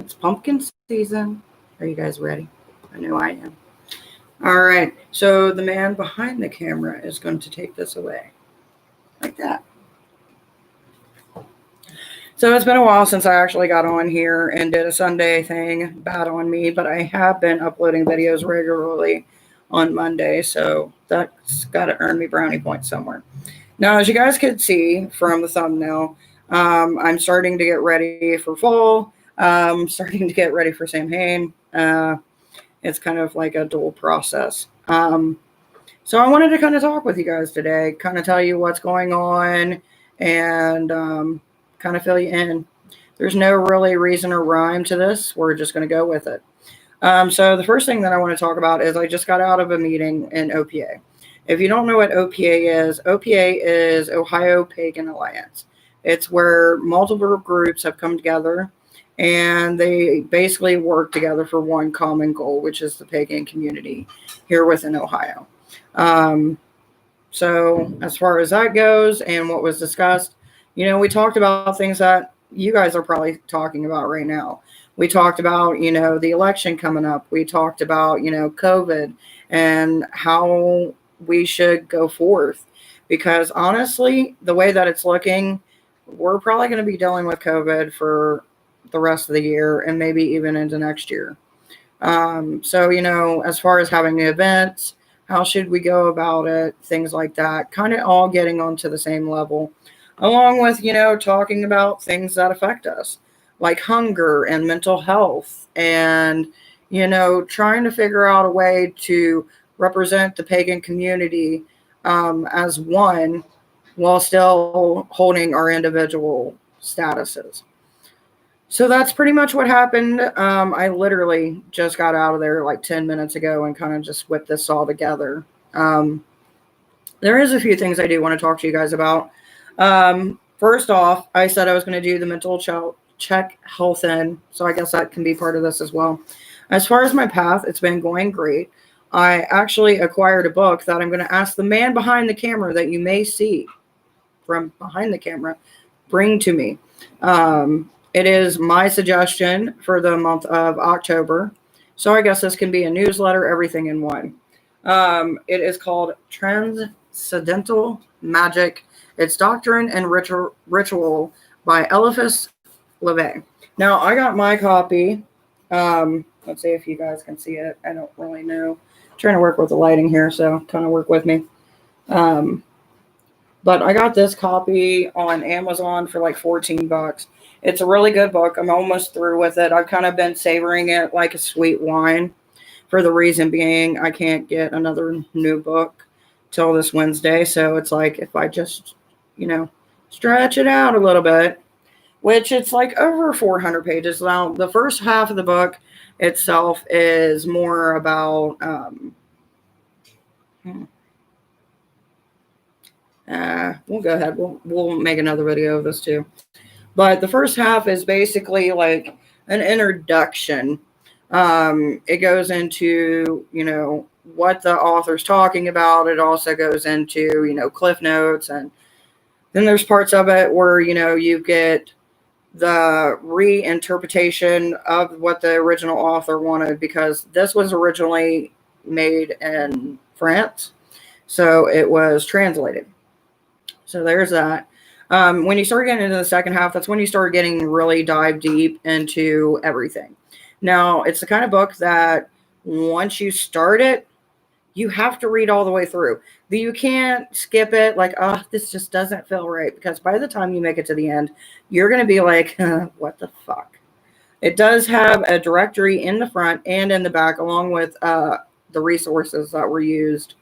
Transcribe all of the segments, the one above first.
It's pumpkin season. Are you guys ready? I know I am. All right. So the man behind the camera is going to take this away. Like that. So it's been a while since I actually got on here and did a Sunday thing. Bad on me, but I have been uploading videos regularly on Monday, so that's got to earn me brownie points somewhere. Now, as you guys could see from the thumbnail, I'm starting to get ready for fall. Starting to get ready for Samhain. It's kind of like a dual process. So I wanted to kind of talk with you guys today, kind of tell you what's going on, and kind of fill you in. There's no really reason or rhyme to this. We're just going to go with it. So the first thing that I want to talk about is I just got out of a meeting in OPA. If you don't know what OPA is Ohio Pagan Alliance. It's where multiple groups have come together and they basically work together for one common goal, which is the pagan community here within Ohio. So as far as that goes and what was discussed, we talked about things that you guys are probably talking about right now. We talked about, the election coming up. We talked about, COVID and how we should go forth. Because honestly, the way that it's looking, we're probably going to be dealing with COVID for the rest of the year and maybe even into next year. So, as far as having events, how should we go about it, things like that, kind of all getting onto the same level, along with, talking about things that affect us, like hunger and mental health, and, trying to figure out a way to represent the pagan community as one while still holding our individual statuses. So that's pretty much what happened. I literally just got out of there like 10 minutes ago and kind of just whipped this all together. There is a few things I do want to talk to you guys about. First off, I said I was going to do the mental check health in, so I guess that can be part of this as well. As far as my path, it's been going great. I actually acquired a book that I'm going to ask the man behind the camera that you may see from behind the camera bring to me. It is my suggestion for the month of October. So I guess this can be a newsletter, everything in one. It is called Transcendental Magic. It's Doctrine and Ritual by Eliphas Levi. Now, I got my copy. Let's see if you guys can see it. I don't really know. I'm trying to work with the lighting here, so kind of work with me. But I got this copy on Amazon for like $14. It's a really good book. I'm almost through with it. I've kind of been savoring it like a sweet wine, for the reason being I can't get another new book till this Wednesday. So it's like if I just, stretch it out a little bit, which it's like over 400 pages. Now, the first half of the book itself is more about we'll go ahead. We'll make another video of this too. But the first half is basically like an introduction. It goes into, what the author's talking about. It also goes into, cliff notes. And then there's parts of it where, you get the reinterpretation of what the original author wanted, because this was originally made in France. So it was translated. So there's that. When you start getting into the second half, that's when you start getting really dive deep into everything. Now, it's the kind of book that once you start it, you have to read all the way through. You can't skip it like, this just doesn't feel right, because by the time you make it to the end, you're going to be like, what the fuck? It does have a directory in the front and in the back, along with the resources that were used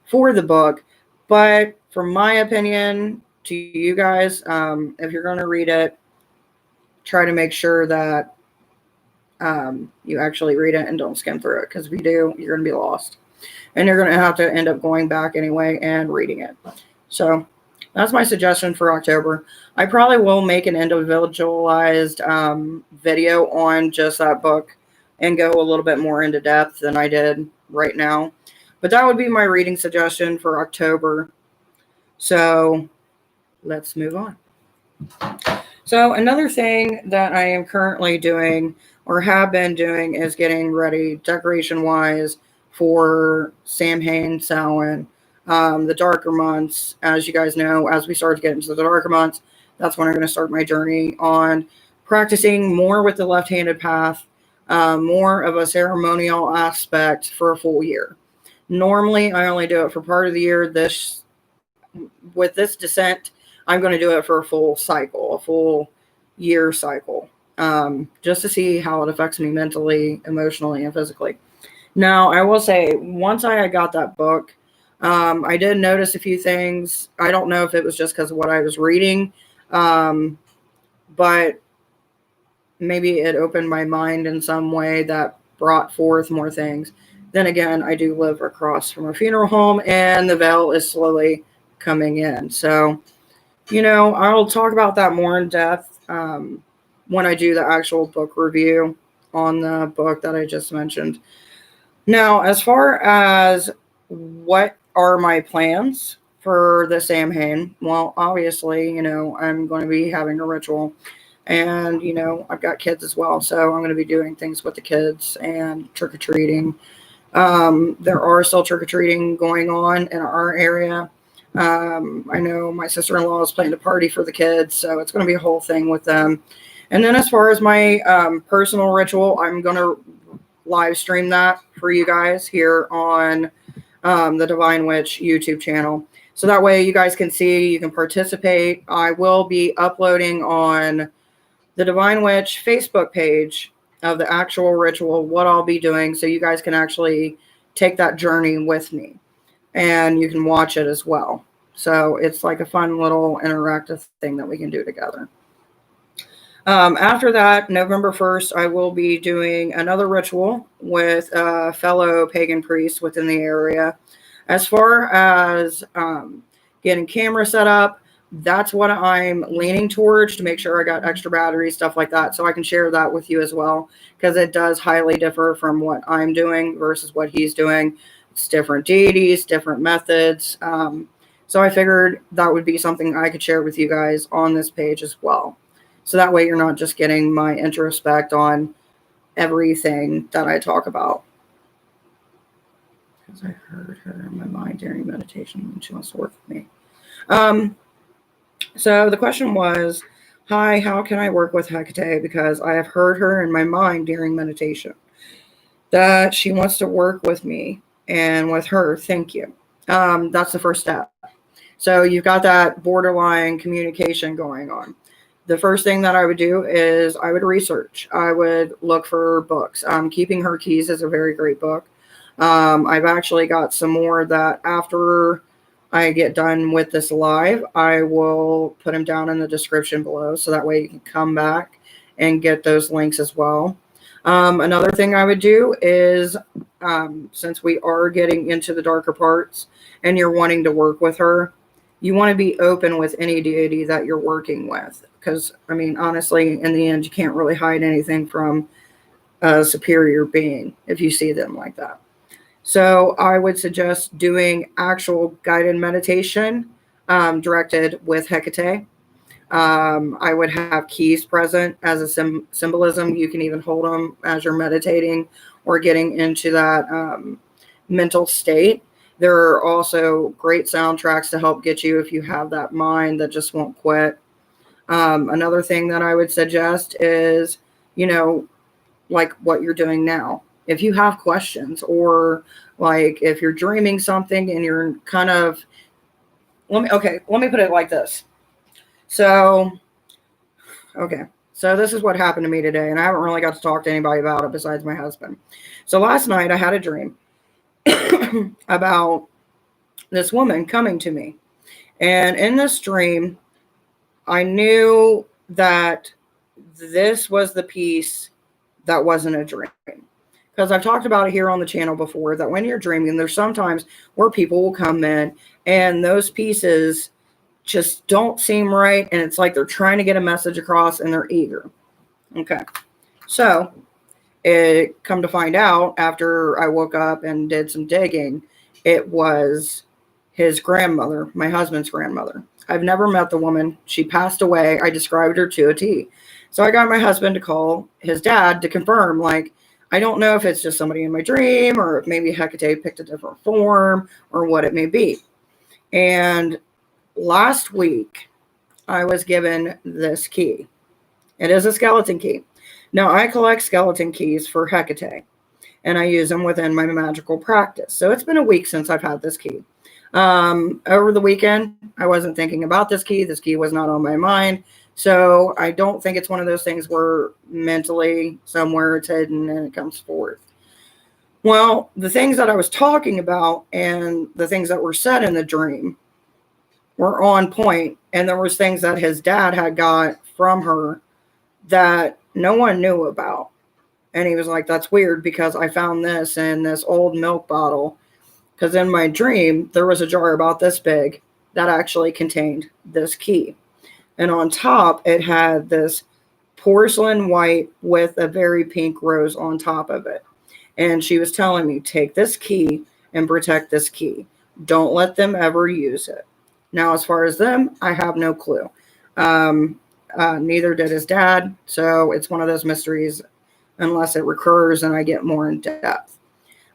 for the book. But from my opinion, to you guys, if you're going to read it, try to make sure that you actually read it and don't skim through it, because if you do, you're going to be lost. And you're going to have to end up going back anyway and reading it. So that's my suggestion for October. I probably will make an individualized video on just that book and go a little bit more into depth than I did right now. But that would be my reading suggestion for October. So let's move on. So another thing that I am currently doing or have been doing is getting ready decoration wise for Samhain, Samhain, the darker months. As you guys know, as we start to get into the darker months, that's when I'm going to start my journey on practicing more with the left-handed path, more of a ceremonial aspect for a full year. Normally, I only do it for part of the year. This with this descent, I'm going to do it for a full cycle, a full year cycle, just to see how it affects me mentally, emotionally, and physically. Now, I will say, once I had got that book, I did notice a few things. I don't know if it was just because of what I was reading, but maybe it opened my mind in some way that brought forth more things. Then again, I do live across from a funeral home, and the veil is slowly coming in. So, I'll talk about that more in depth when I do the actual book review on the book that I just mentioned. Now, as far as what are my plans for the Samhain, well, obviously, I'm going to be having a ritual. And, I've got kids as well. So I'm going to be doing things with the kids and trick or treating. There are still trick or treating going on in our area. I know my sister-in-law is planning a party for the kids, so it's going to be a whole thing with them. And then as far as my personal ritual, I'm going to live stream that for you guys here on the Divine Witch YouTube channel. So that way you guys can see, you can participate. I will be uploading on the Divine Witch Facebook page of the actual ritual, what I'll be doing, so you guys can actually take that journey with me. And you can watch it as well. So it's like a fun little interactive thing that we can do together. After that, November 1st, I will be doing another ritual with a fellow pagan priest within the area. As far as getting camera set up, that's what I'm leaning towards, to make sure I got extra batteries, stuff like that, so I can share that with you as well, because it does highly differ from what I'm doing versus what he's doing. It's different deities, different methods. So I figured that would be something I could share with you guys on this page as well. So that way you're not just getting my introspect on everything that I talk about. Because I heard her in my mind during meditation and she wants to work with me. So the question was, hi, how can I work with Hecate? Because I have heard her in my mind during meditation that she wants to work with me and with her. Thank you. That's the first step. So you've got that borderline communication going on. The first thing that I would do is I would research. I would look for books. Keeping Her Keys is a very great book. I've actually got some more that after I get done with this live, I will put them down in the description below, so that way you can come back and get those links as well. Another thing I would do is, since we are getting into the darker parts and you're wanting to work with her, you want to be open with any deity that you're working with. Because, honestly, in the end, you can't really hide anything from a superior being if you see them like that. So I would suggest doing actual guided meditation directed with Hecate. I would have keys present as a symbolism. You can even hold them as you're meditating or getting into that mental state. There are also great soundtracks to help get you if you have that mind that just won't quit. Another thing that I would suggest is, like what you're doing now. If you have questions, or like if you're dreaming something and you're kind of, let me put it like this. So this is what happened to me today, and I haven't really got to talk to anybody about it besides my husband. So last night I had a dream about this woman coming to me. And in this dream, I knew that this was the piece that wasn't a dream. Because I've talked about it here on the channel before, that when you're dreaming, there's sometimes where people will come in and those pieces just don't seem right. And it's like they're trying to get a message across and they're eager. Okay. So it come to find out, after I woke up and did some digging, it was his grandmother, my husband's grandmother. I've never met the woman. She passed away. I described her to a T. So I got my husband to call his dad to confirm, like, I don't know if it's just somebody in my dream or if maybe Hecate picked a different form or what it may be. And last week, I was given this key. It is a skeleton key. Now, I collect skeleton keys for Hecate, and I use them within my magical practice. So it's been a week since I've had this key. Over the weekend, I wasn't thinking about this key. This key was not on my mind. So I don't think it's one of those things where mentally somewhere it's hidden and it comes forth. Well, the things that I was talking about and the things that were said in the dream were on point, and there was things that his dad had got from her that no one knew about. And he was like, that's weird because I found this in this old milk bottle. Because in my dream, there was a jar about this big that actually contained this key. And on top, it had this porcelain white with a very pink rose on top of it. And she was telling me, take this key and protect this key. Don't let them ever use it. Now, as far as them, I have no clue. Neither did his dad. So it's one of those mysteries unless it recurs and I get more in depth.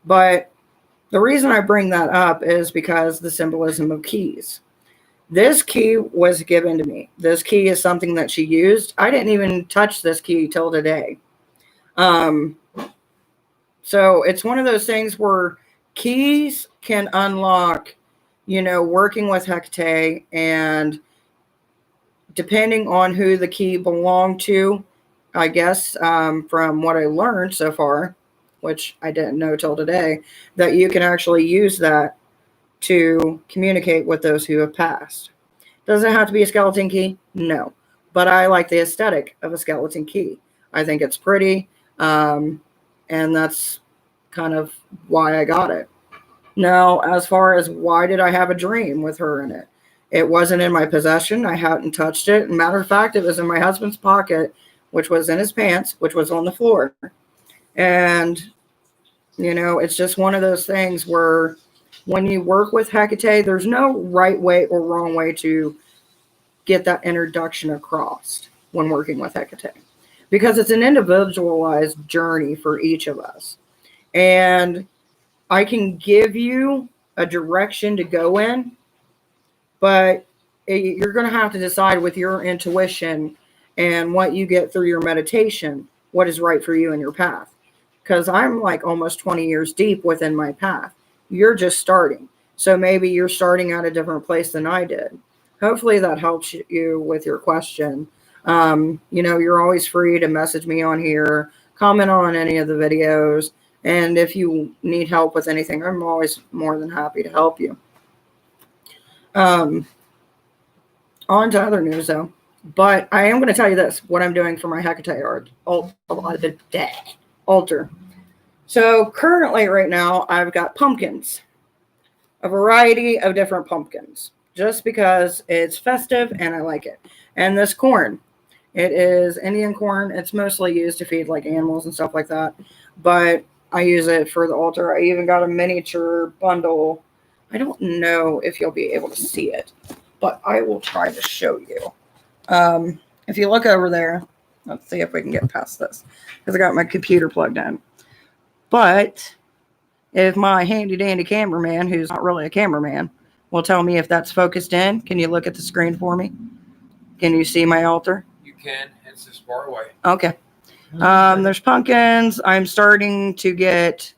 But the reason I bring that up is because the symbolism of keys. This key was given to me. This key is something that she used. I didn't even touch this key till today. So it's one of those things where keys can unlock, working with Hecate, and depending on who the key belonged to, I guess, from what I learned so far, which I didn't know till today, that you can actually use that to communicate with those who have passed. Does it have to be a skeleton key? No. But I like the aesthetic of a skeleton key. I think it's pretty, and that's kind of why I got it. Now, as far as why did I have a dream with her in it? It wasn't in my possession. I hadn't touched it. Matter of fact, it was in my husband's pocket, which was in his pants, which was on the floor. And, it's just one of those things where when you work with Hecate, there's no right way or wrong way to get that introduction across when working with Hecate, because it's an individualized journey for each of us. And I can give you a direction to go in, but you're going to have to decide with your intuition and what you get through your meditation, what is right for you in your path. Because I'm like almost 20 years deep within my path. You're just starting. So maybe you're starting at a different place than I did. Hopefully that helps you with your question. You're always free to message me on here, comment on any of the videos. And if you need help with anything, I'm always more than happy to help you. On to other news, though. But I am going to tell you this, what I'm doing for my Hecate altar. So currently right now, I've got pumpkins. A variety of different pumpkins. Just because it's festive and I like it. And this corn. It is Indian corn. It's mostly used to feed like animals and stuff like that. But I use it for the altar. I even got a miniature bundle. I don't know if you'll be able to see it, but I will try to show you. If you look over there, let's see if we can get past this, because I got my computer plugged in. But if my handy dandy cameraman, who's not really a cameraman, will tell me if that's focused in, can you look at the screen for me? Can you see my altar? You can. It's this far away. Okay. There's pumpkins. I'm starting to get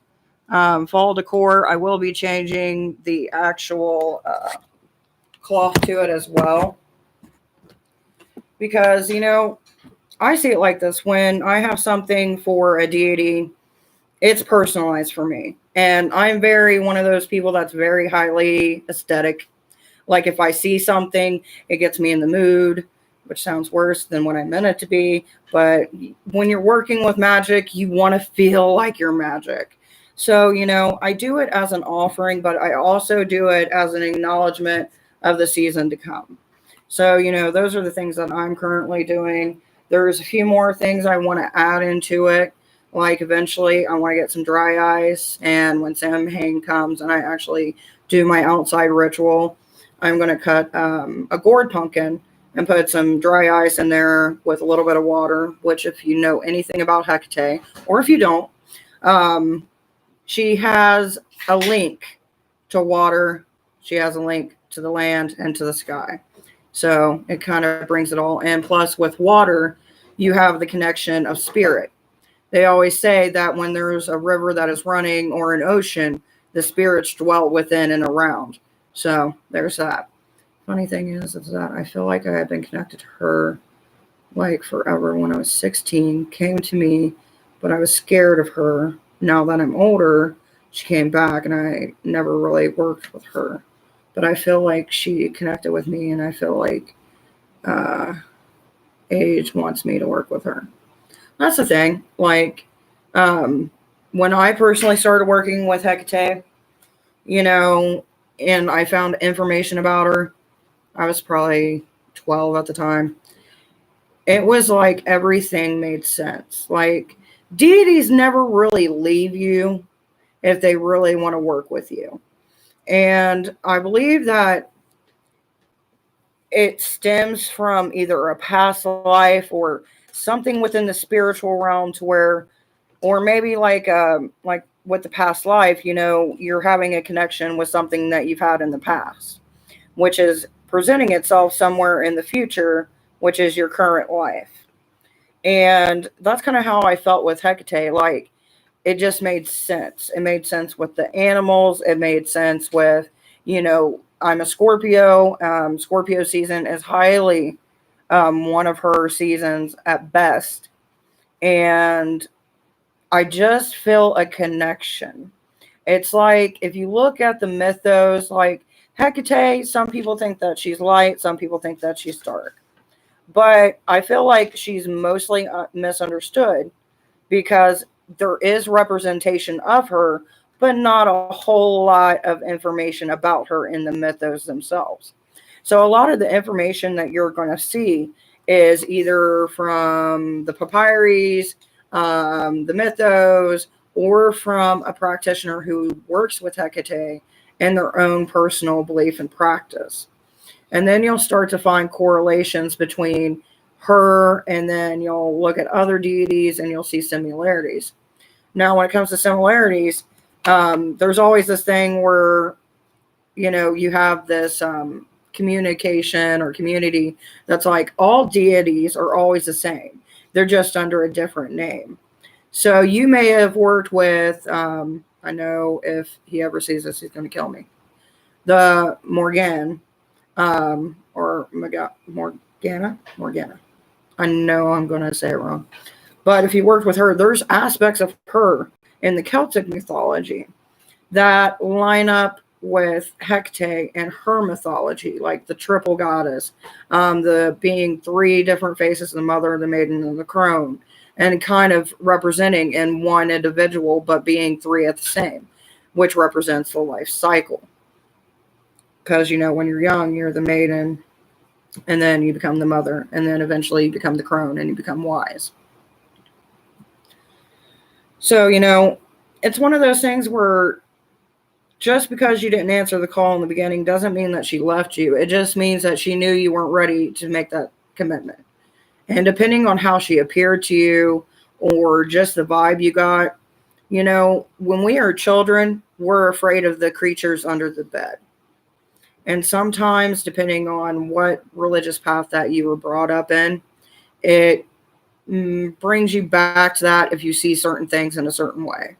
fall decor. I will be changing the actual cloth to it as well. Because, I see it like this. When I have something for a deity, it's personalized for me. And I'm one of those people that's very highly aesthetic. Like if I see something, it gets me in the mood, which sounds worse than what I meant it to be. But when you're working with magic, you want to feel like you're magic. So, I do it as an offering, but I also do it as an acknowledgement of the season to come. So, those are the things that I'm currently doing. There's a few more things I want to add into it. Like eventually I want to get some dry ice. And when Samhain comes and I actually do my outside ritual, I'm going to cut a gourd pumpkin and put some dry ice in there with a little bit of water, which if you know anything about Hecate, or if you don't, she has a link to water. She has a link to the land and to the sky. So it kind of brings it all in. Plus, with water, you have the connection of spirit. They always say that when there's a river that is running or an ocean, the spirits dwell within and around. So there's that. Funny thing is that I feel like I had been connected to her like forever. When I was 16, came to me, but I was scared of her. Now that I'm older, she came back and I never really worked with her. But I feel like she connected with me, and I feel like Age wants me to work with her. That's the thing. Like, when I personally started working with Hecate, you know, and I found information about her, I was probably 12 at the time. It was like everything made sense. Like, deities never really leave you if they really want to work with you. And I believe that it stems from either a past life or something within the spiritual realm to where, or maybe like with the past life, you know, you're having a connection with something that you've had in the past, which is presenting itself somewhere in the future, which is your current life. And that's kind of how I felt with Hecate. Like, it just made sense. It made sense with the animals. It made sense with, you know, I'm a Scorpio. Scorpio season is highly one of her seasons at best. And I just feel a connection. It's like if you look at the mythos, like Hecate, some people think that she's light, some people think that she's dark. But I feel like she's mostly misunderstood because there is representation of her, but not a whole lot of information about her in the mythos themselves. So a lot of the information that you're going to see is either from the papyri, the mythos, or from a practitioner who works with Hecate in their own personal belief and practice. And then you'll start to find correlations between her, and then you'll look at other deities and you'll see similarities. Now, when it comes to similarities, there's always this thing where, you know, you have this communication or community that's like all deities are always the same. They're just under a different name. So you may have worked with, I know if he ever sees this, he's going to kill me. The Morgan, or Morgana. I know I'm going to say it wrong. But if you worked with her, there's aspects of her in the Celtic mythology that line up with Hecate and her mythology, like the triple goddess, the being three different faces, the mother, the maiden, and the crone, and kind of representing in one individual, but being three at the same, which represents the life cycle. Because, you know, when you're young, you're the maiden, and then you become the mother, and then eventually you become the crone, and you become wise. So, you know, it's one of those things where just because you didn't answer the call in the beginning doesn't mean that she left you. It just means that she knew you weren't ready to make that commitment. And depending on how she appeared to you or just the vibe you got, you know, when we are children, we're afraid of the creatures under the bed. And sometimes, depending on what religious path that you were brought up in, it brings you back to that if you see certain things in a certain way.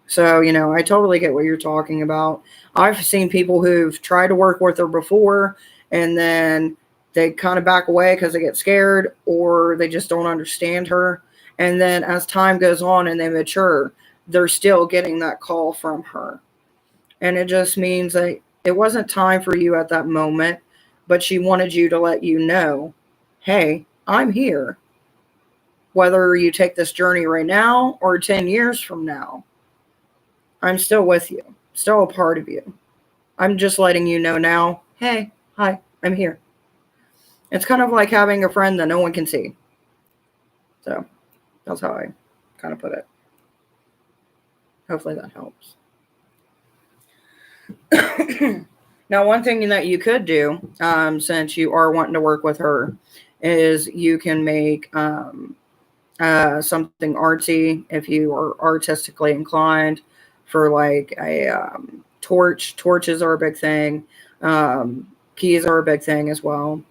So, you know, I totally get what you're talking about. I've seen people who've tried to work with her before, and then they kind of back away because they get scared or they just don't understand her. And then as time goes on and they mature, they're still getting that call from her. And it just means that it wasn't time for you at that moment, but she wanted you to let you know, hey, I'm here. Whether you take this journey right now or 10 years from now, I'm still with you, still a part of you. I'm just letting you know now, hey, hi, I'm here. It's kind of like having a friend that no one can see. So that's how I kind of put it. Hopefully that helps. Now, one thing that you could do, since you are wanting to work with her, is you can make something artsy if you are artistically inclined for like a torch. Torches are a big thing. Keys are a big thing as well.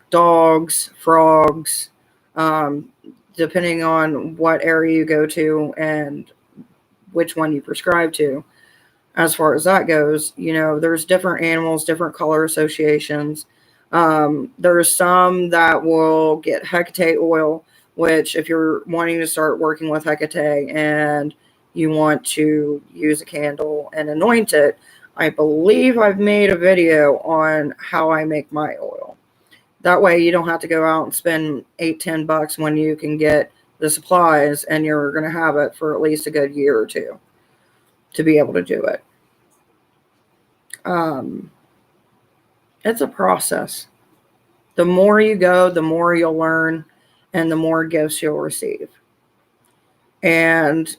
Dogs, frogs, um, depending on what area you go to and which one you prescribe to. As far as that goes, there's different animals, different color associations. There's some that will get Hecate oil, which if you're wanting to start working with Hecate and you want to use a candle and anoint it, I believe I've made a video on how I make my oil. That way you don't have to go out and spend $8-10 when you can get the supplies and you're going to have it for at least a good year or two to be able to do it. It's a process. The more you go, the more you'll learn and the more gifts you'll receive. And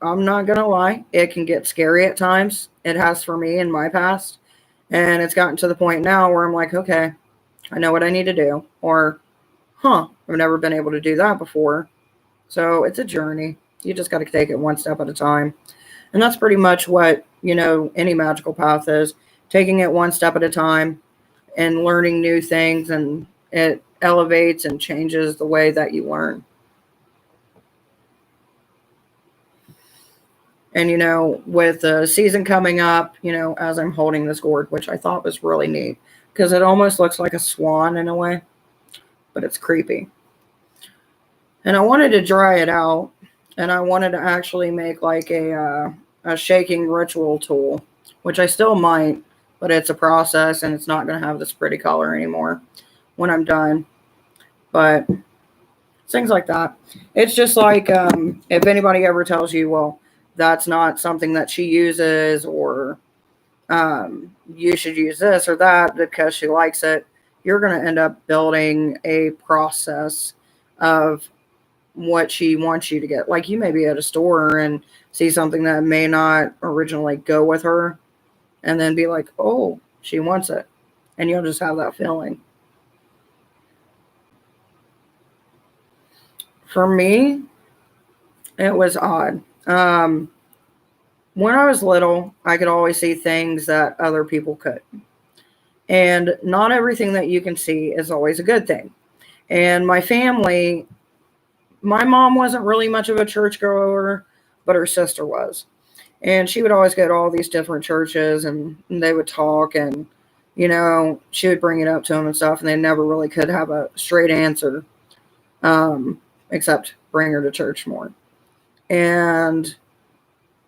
I'm not going to lie, it can get scary at times. It has for me in my past. And it's gotten to the point now where I'm like, okay, I know what I need to do. Or, I've never been able to do that before. So it's a journey. You just got to take it one step at a time. And that's pretty much what, any magical path is. Taking it one step at a time and learning new things, and it elevates and changes the way that you learn. And, with the season coming up, as I'm holding this gourd, which I thought was really neat because it almost looks like a swan in a way, but it's creepy. And I wanted to dry it out, and I wanted to actually make like a shaking ritual tool, which I still might, but it's a process and it's not going to have this pretty color anymore when I'm done. But things like that. It's just like if anybody ever tells you, well, that's not something that she uses, or you should use this or that because she likes it, you're going to end up building a process of what she wants you to get. Like, you may be at a store and see something that may not originally go with her and then be like, oh, she wants it. And you'll just have that feeling. For me, it was odd. When I was little, I could always see things that other people could. And not everything that you can see is always a good thing. And my family, my mom wasn't really much of a churchgoer, but her sister was. And she would always go to all these different churches, and they would talk, and, she would bring it up to them and stuff, and they never really could have a straight answer, except bring her to church more. And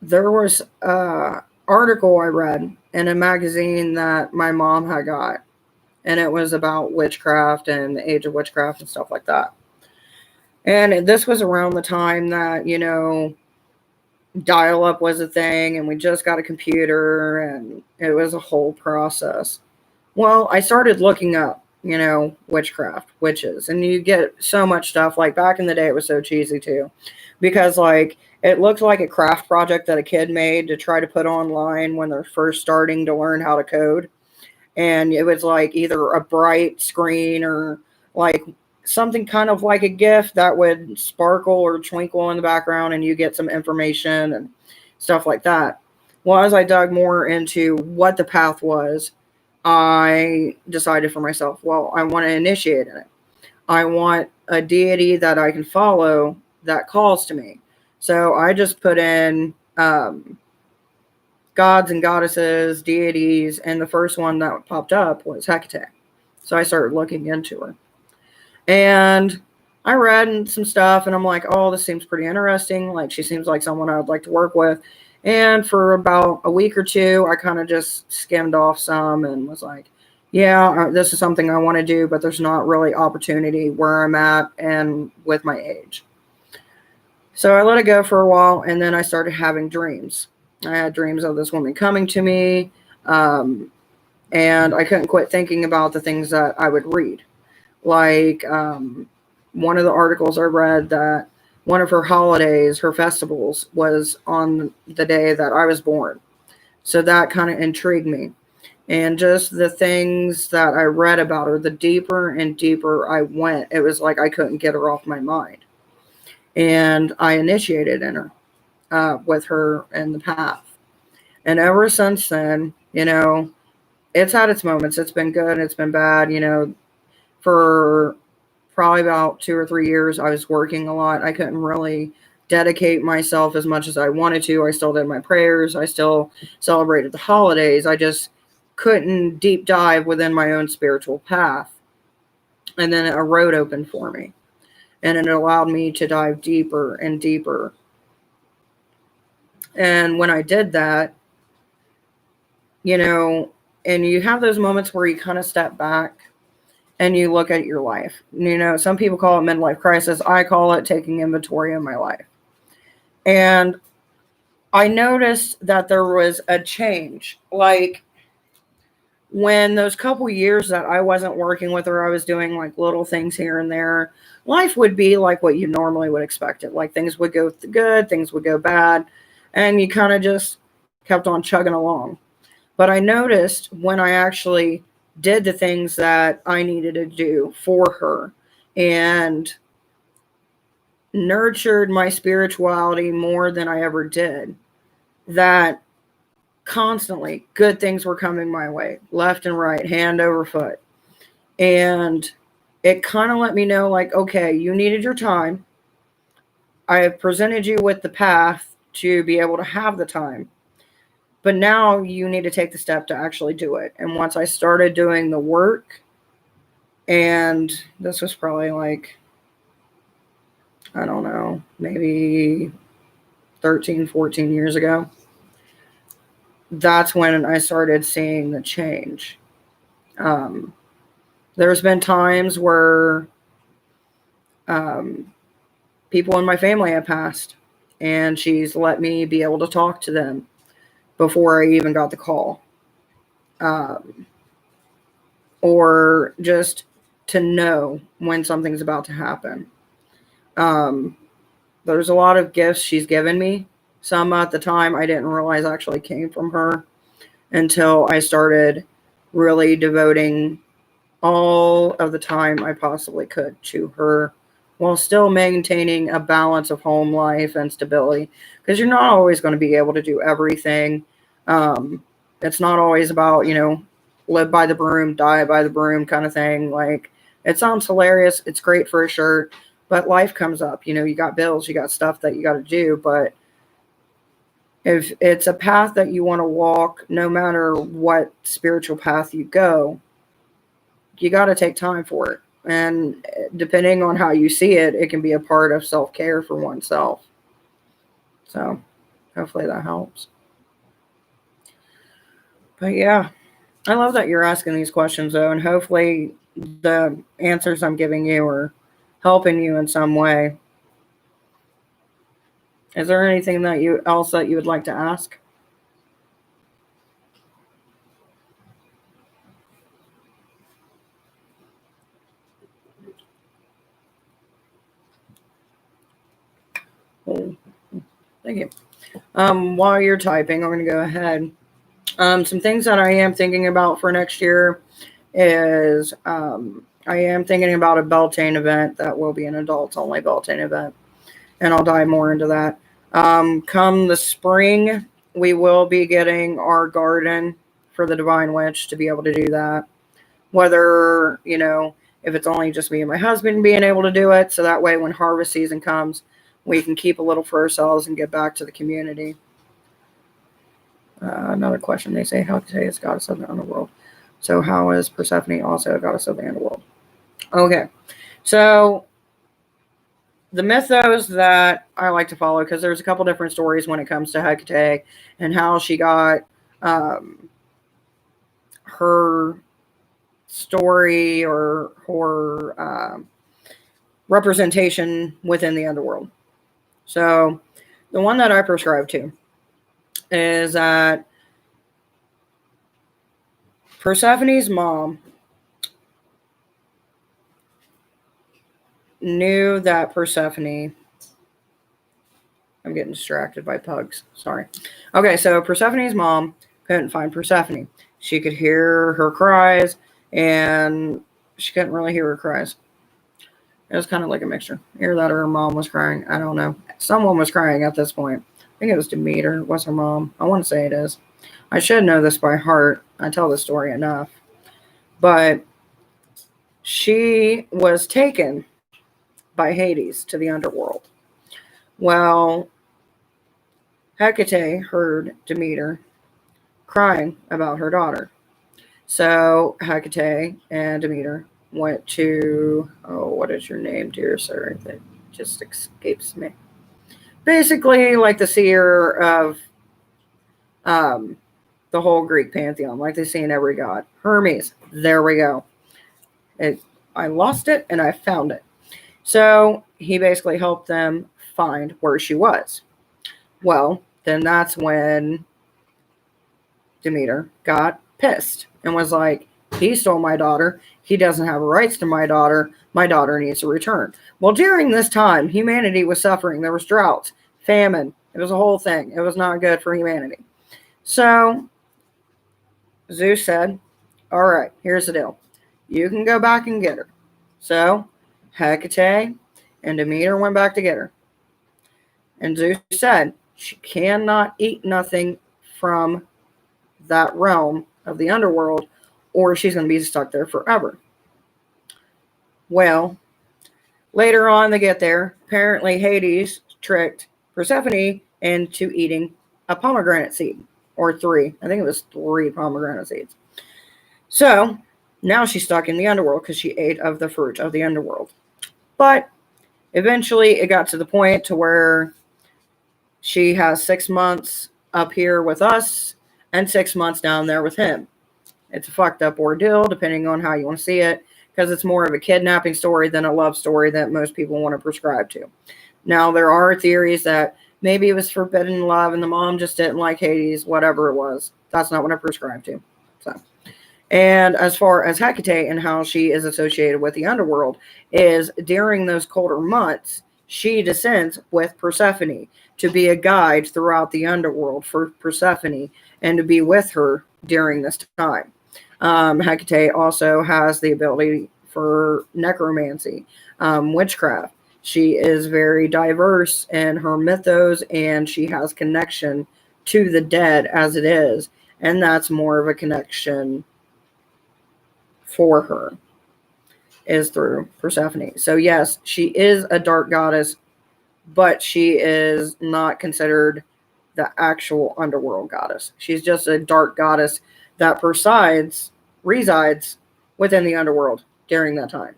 there was an article I read in a magazine that my mom had got, and it was about witchcraft and the age of witchcraft and stuff like that. And this was around the time that, dial-up was a thing, and we just got a computer, and it was a whole process. Well, I started looking up, witchcraft, witches, and you get so much stuff. Like, back in the day, it was so cheesy too, because like it looked like a craft project that a kid made to try to put online when they're first starting to learn how to code. And it was like either a bright screen or like something kind of like a GIF that would sparkle or twinkle in the background, and you get some information and stuff like that. Well, as I dug more into what the path was, I decided for myself, well, I want to initiate in it. I want a deity that I can follow that calls to me. So I just put in gods and goddesses, deities, and the first one that popped up was Hecate. So I started looking into her. And I read some stuff, and I'm like, oh, this seems pretty interesting. Like, she seems like someone I would like to work with. And for about a week or two, I kind of just skimmed off some and was like, yeah, this is something I want to do, but there's not really opportunity where I'm at and with my age. So I let it go for a while, and then I started having dreams. I had dreams of this woman coming to me, and I couldn't quit thinking about the things that I would read. Like one of the articles I read that one of her holidays, her festivals, was on the day that I was born. So that kind of intrigued me. And just the things that I read about her, the deeper and deeper I went, it was like I couldn't get her off my mind. And I initiated in her, with her in the path. And ever since then, it's had its moments. It's been good, it's been bad. For probably about 2 or 3 years, I was working a lot. I couldn't really dedicate myself as much as I wanted to. I still did my prayers. I still celebrated the holidays. I just couldn't deep dive within my own spiritual path. And then a road opened for me, and it allowed me to dive deeper and deeper. And when I did that, and you have those moments where you kind of step back and you look at your life. Some people call it midlife crisis. I call it taking inventory of my life. And I noticed that there was a change. Like when those couple years that I wasn't working with her, I was doing like little things here and there. Life would be like what you normally would expect it. Like things would go good, things would go bad, and you kind of just kept on chugging along. But I noticed when I actually did the things that I needed to do for her and nurtured my spirituality more than I ever did, that constantly good things were coming my way, left and right, hand over foot. And it kind of let me know, like, okay, you needed your time. I have presented you with the path to be able to have the time. But now you need to take the step to actually do it. And once I started doing the work, and this was probably like, I don't know, maybe 13, 14 years ago, that's when I started seeing the change. There's been times where people in my family have passed, and she's let me be able to talk to them before I even got the call. Or just to know when something's about to happen. There's a lot of gifts she's given me. Some at the time I didn't realize actually came from her until I started really devoting all of the time I possibly could to her, while still maintaining a balance of home life and stability. Because you're not always going to be able to do everything. It's not always about, live by the broom, die by the broom kind of thing. Like, it sounds hilarious. It's great for a shirt, but life comes up. You got bills, you got stuff that you got to do. But if it's a path that you want to walk, no matter what spiritual path you go, you got to take time for it. And depending on how you see it, it can be a part of self-care for oneself. So hopefully that helps. But yeah, I love that you're asking these questions, though, and hopefully the answers I'm giving you are helping you in some way. Is there anything that you would like to ask? Oh, thank you. While you're typing, I'm going to go ahead. Some things that I am thinking about for next year is I am thinking about a Beltane event that will be an adults-only Beltane event, and I'll dive more into that. Come the spring, we will be getting our garden for the Divine Witch to be able to do that. Whether, if it's only just me and my husband being able to do it, so that way when harvest season comes, we can keep a little for ourselves and get back to the community. Another question, they say Hecate is goddess of the underworld. So how is Persephone also a goddess of the underworld? Okay, so the mythos that I like to follow, because there's a couple different stories when it comes to Hecate and how she got her story or her representation within the underworld. So the one that I prescribe to is that Persephone's mom knew that Persephone, I'm getting distracted by pugs, sorry. Okay, so Persephone's mom couldn't find Persephone. She could hear her cries, and she couldn't really hear her cries. It was kind of like a mixture. Either that or her mom was crying. I don't know. Someone was crying at this point. I think it was Demeter. Was her mom? I want to say it is. I should know this by heart. I tell the story enough. But she was taken by Hades to the underworld. Well, Hecate heard Demeter crying about her daughter. So Hecate and Demeter went to, oh, what is your name, dear sir? That just escapes me. Basically, like the seer of the whole Greek pantheon, like they see in every god. Hermes. There we go. I lost it and I found it. So he basically helped them find where she was. Well, then that's when Demeter got pissed and was like, he stole my daughter. He doesn't have rights to my daughter. My daughter needs to return. Well, during this time, humanity was suffering. There was droughts, famine. It was a whole thing. It was not good for humanity. So Zeus said, all right, here's the deal. You can go back and get her. So Hecate and Demeter went back to get her. And Zeus said, she cannot eat nothing from that realm of the underworld, or she's going to be stuck there forever. Well, later on they get there. Apparently Hades tricked Persephone into eating a pomegranate seed, or 3. I think it was 3 pomegranate seeds. So now she's stuck in the underworld because she ate of the fruit of the underworld. But eventually it got to the point to where she has 6 months up here with us and 6 months down there with him. It's a fucked up ordeal, depending on how you want to see it, because it's more of a kidnapping story than a love story that most people want to prescribe to. Now, there are theories that maybe it was forbidden love and the mom just didn't like Hades, whatever it was. That's not what I prescribe to. And as far as Hecate and how she is associated with the underworld is during those colder months, she descends with Persephone to be a guide throughout the underworld for Persephone and to be with her during this time. Hecate also has the ability for necromancy, witchcraft. She is very diverse in her mythos, and she has connection to the dead as it is, and that's more of a connection for her is through Persephone. So yes, she is a dark goddess, but she is not considered the actual underworld goddess. She's just a dark goddess that resides within the underworld during that time.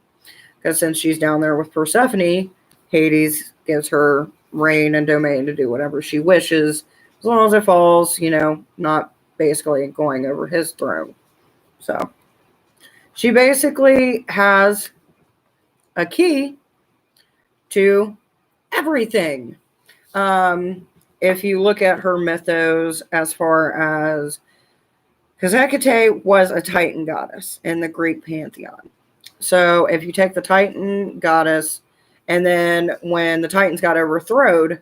Because since she's down there with Persephone, Hades gives her reign and domain to do whatever she wishes, as long as it falls, not basically going over his throne. So she basically has a key to everything. If you look at her mythos as far as, because Hecate was a Titan goddess in the Greek pantheon. So if you take the Titan goddess, and then when the Titans got overthrown,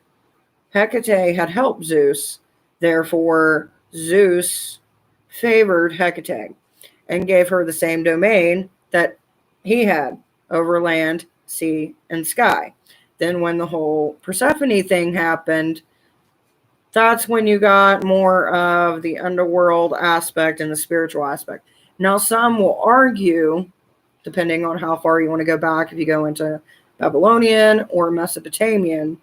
Hecate had helped Zeus. Therefore, Zeus favored Hecate and gave her the same domain that he had over land, sea, and sky. Then when the whole Persephone thing happened, that's when you got more of the underworld aspect and the spiritual aspect. Now, some will argue, depending on how far you want to go back, if you go into Babylonian or Mesopotamian,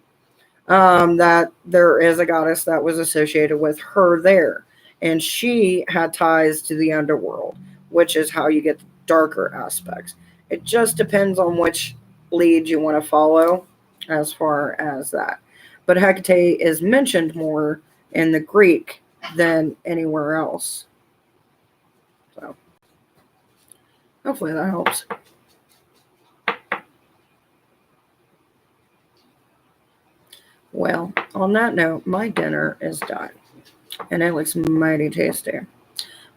that there is a goddess that was associated with her there. And she had ties to the underworld, which is how you get the darker aspects. It just depends on which lead you want to follow as far as that. But Hecate is mentioned more in the Greek than anywhere else. So hopefully that helps. Well, on that note, my dinner is done. And it looks mighty tasty.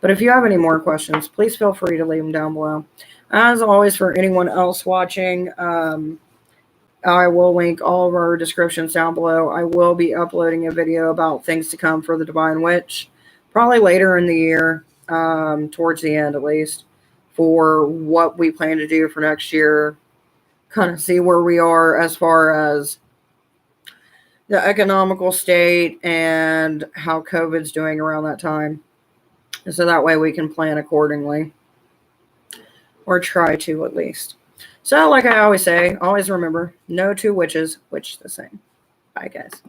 But if you have any more questions, please feel free to leave them down below. As always, for anyone else watching, I will link all of our descriptions down below. I will be uploading a video about things to come for the Divine Witch, probably later in the year. towards the end at least, for what we plan to do for next year. Kind of see where we are as far as the economical state and how COVID's doing around that time. So that way we can plan accordingly. Or try to, at least. So like I always say, always remember, no two witches witch the same. Bye, guys.